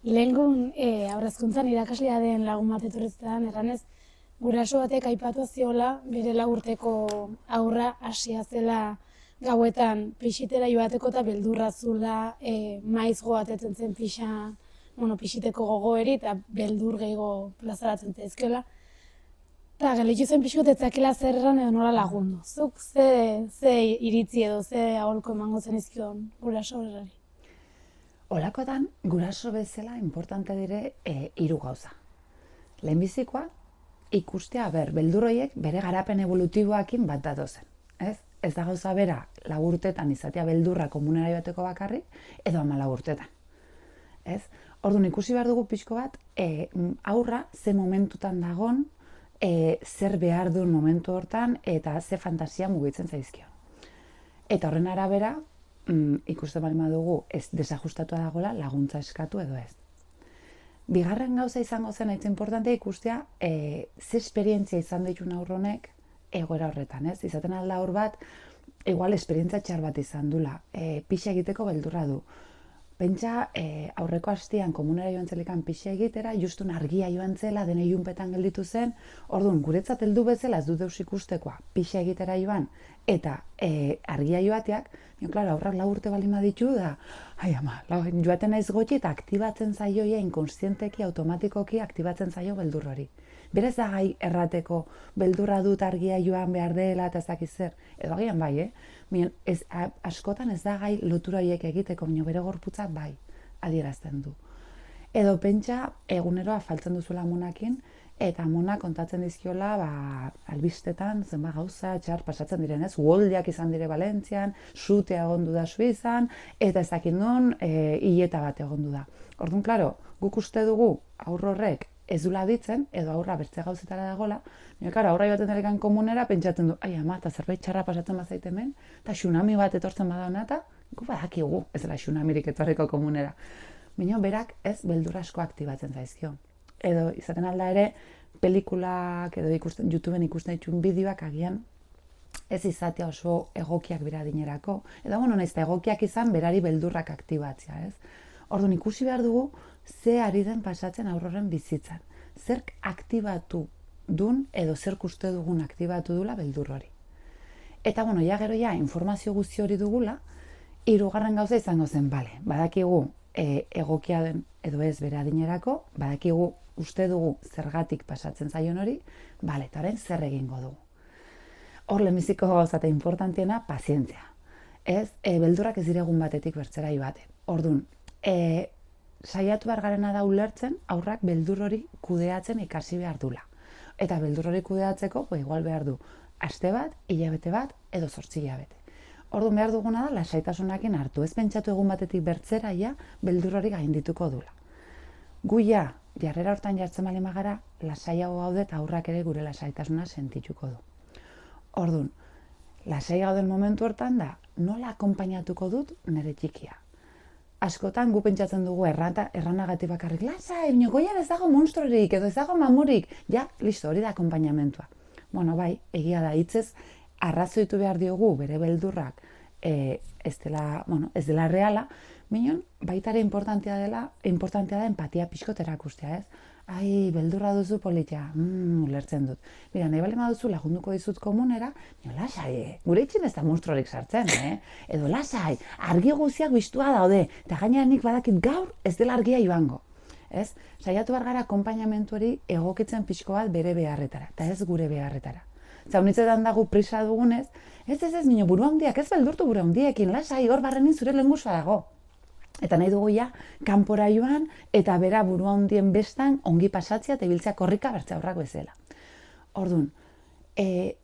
Lehengun, haurrezkuntzan irakaslea den lagun bat etorrezetan, erranez, guraso batek aipatu ziola bere 4 urteko haurra hasia zela gauetan pixitera joateko eta beldurra zula maiz goatetzen zen pixiteko gogoeri eta beldur gehiago plazaratzen zaizkiola. Eta gelditu zen pixko tetzakela zer erran edo nola lagundu. Zuk ze iritzi edo ze aholko emango zenizkion guraso horrari? Olakotan, guraso bezala importante dire 3 gauza. Lehenbizikoa, ikustea beldurroiek bere garapen evolutiboakin bat datozen. Ez da gauza bera 4 urtetan izatea beldurra komunera joateko bakarrik, edo 14 urtetan. Orduan ikusi behar dugu pixko bat, aurra ze momentutan dagon, zer behar duen momentu hortan, eta ze fantasia mugitzen zaizkio. Eta horren arabera, ikusten bali badugu ez desajustatua dagoela laguntza eskatu edo ez. Bigarren gauza izango zen haitz importantea ikustea ze esperientzia izan ditun haur honek egoera horretan, ez? Izaten alda haur bat, igual esperientzia txar bat izan dula, pixa egiteko beldurra du. Pentsa aurreko hastian komunera joan zelikan pixa egitera, justun argia joan zela, dene ilunpetan gelditu zen, orduan guretzat heldu bezala ez du deus ikustekoa pixa egitera joan, eta argia joateak, klaro, aurrak 4 urte bali ditu da, ai ama, joaten naiz gotxi eta aktibatzen zaioia inkonstienteki, automatikoki aktibatzen zaio beldur hori. Berez da gai errateko beldurra dut argia joan behar dela eta ez dakiz zer, edo agian bai, askotan ez da gai lotura horiek egiteko, bere gorputzak bai adierazten du. Edo pentsa eguneroa faltzen duzuela amonakin, eta amona kontatzen dizkiola albistetan zenba gauza txar pasatzen direnez, uholdiak izan dire Valentzian, sutea egondu da Suizan, eta ez dakit non hileta bat egondu da. Orduan, klaro, guk uste dugu aurro horrek ez dula ditzen, edo aurra bertze gauzetara dagola, aurra joaten delekan komunera, pentsatzen du, ai ama, eta zerbait txarra pasatzen bazait hemen, eta tsunami bat etortzen badauna, eta gu badakigu ez dela tsunamirik etorriko komunera. Baina berak ez beldur asko aktibatzen zaizkio. Edo izaten alda ere, pelikulak edo YouTubeen ikusten dituen bideoak agian ez izatea oso egokiak beradinerako. Edo nahiz eta egokiak izan berari beldurrak aktibatzea, ez? Orduan ikusi behar dugu ze ari den pasatzen aurroren bizitzan. Zerk aktibatu dun edo zerk uste dugun aktibatu dula beldur hori. Eta gero informazio guzti hori dugula, 3. gauza izango zen, badakigu egokia den edo ez bere adinerako, badakigu uste dugu zergatik pasatzen zaion hori, eta orain zer egingo dugu. Hor lehenbiziko gauza eta importantiena, pazientzia. Beldurrak ez diregun batetik bertzera joate. Orduan, saiatu behar garena da ulertzen, aurrak beldur hori kudeatzen ikasi behar dula. Eta beldur hori kudeatzeko, igual behar du, aste bat, hilabete bat, edo 8 hilabete. Orduan behar duguna da, lasaitasunakin hartu. Ez pentsatu egun batetik bertzera, beldur hori gaindituko dula. Gu jarrera hortan jartzen bali magara, lasaiago gaude eta aurrak ere gure lasaitasuna sentituko du. Orduan, lasai gauden momentu hortan da, nola akonpainatuko dut nire txikia. Askotan gu pentsatzen dugu erranagatik bakarrik, lasai, goian ez dago monstruorik edo ez dago mamurik, listo, hori da akonpainamentua. Bai, egia da, hitzez arrazoitu behar diogu bere beldurrak ez dela reala, minon, baitare importantea da empatia pixkot erakustea, ez? Ai, beldurra duzu politia, ulertzen dut. Mira, nahi bale maduzu lagunduko dizut komunera, lasai, gure itxin ez da monstruorik sartzen, edo lasai, argi guziak biztua daude, eta gainera nik badakit gaur ez dela argia joango. Saiatu behar gara akonpainamentu hori egokitzen pixko bat bere beharretara, eta ez gure beharretara. Zaunitzetan dago prisa dugunez, ez, minio buru handiak, ez beldurtu buru handiekin, lasai, hor barrenin zure lehengusua dago. Eta nahi dugu kanpora joan, eta bera buru handien bestan ongi pasatzea eta ibiltzea korrika bertzea aurrak bezala. Orduan,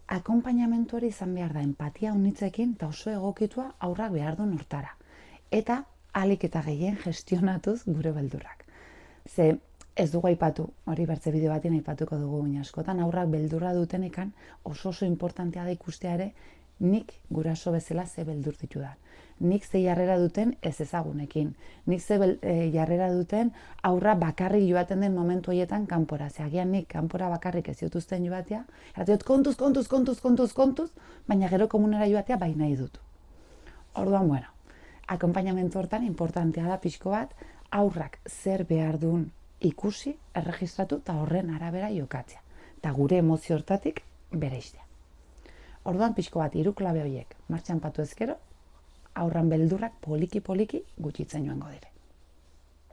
akonpainamentu hori izan behar da, empatia unitzekin eta oso egokitua aurrak behar duen hortara. Eta ahalik eta gehien gestionatuz gure beldurrak. Ze ez dugu aipatu, hori bertze bideo batean aipatuko dugu, askotan aurrak beldurra dutenekan oso importantea da ikustea ere nik guraso bezala ze beldur ditudan. Nik ze jarrera duten ez ezagunekin. Nik ze jarrera duten aurra bakarrik joaten den momentu horietan kanpora. Agian nik kanpora bakarrik ez jutuzten joatea, eratiot kontuz, baina gero komunera joatea bai nahi dut. Orduan, akonpainamentu hortan importantea da pixko bat aurrak zer behar duen ikusi, erregistratu eta horren arabera jokatzea. Eta gure emozio hortatik bereiztea. Orduan pixko bat 3 klabe horiek martxan patu ezkero, aurran beldurrak poliki-poliki gutxitzen joango dire.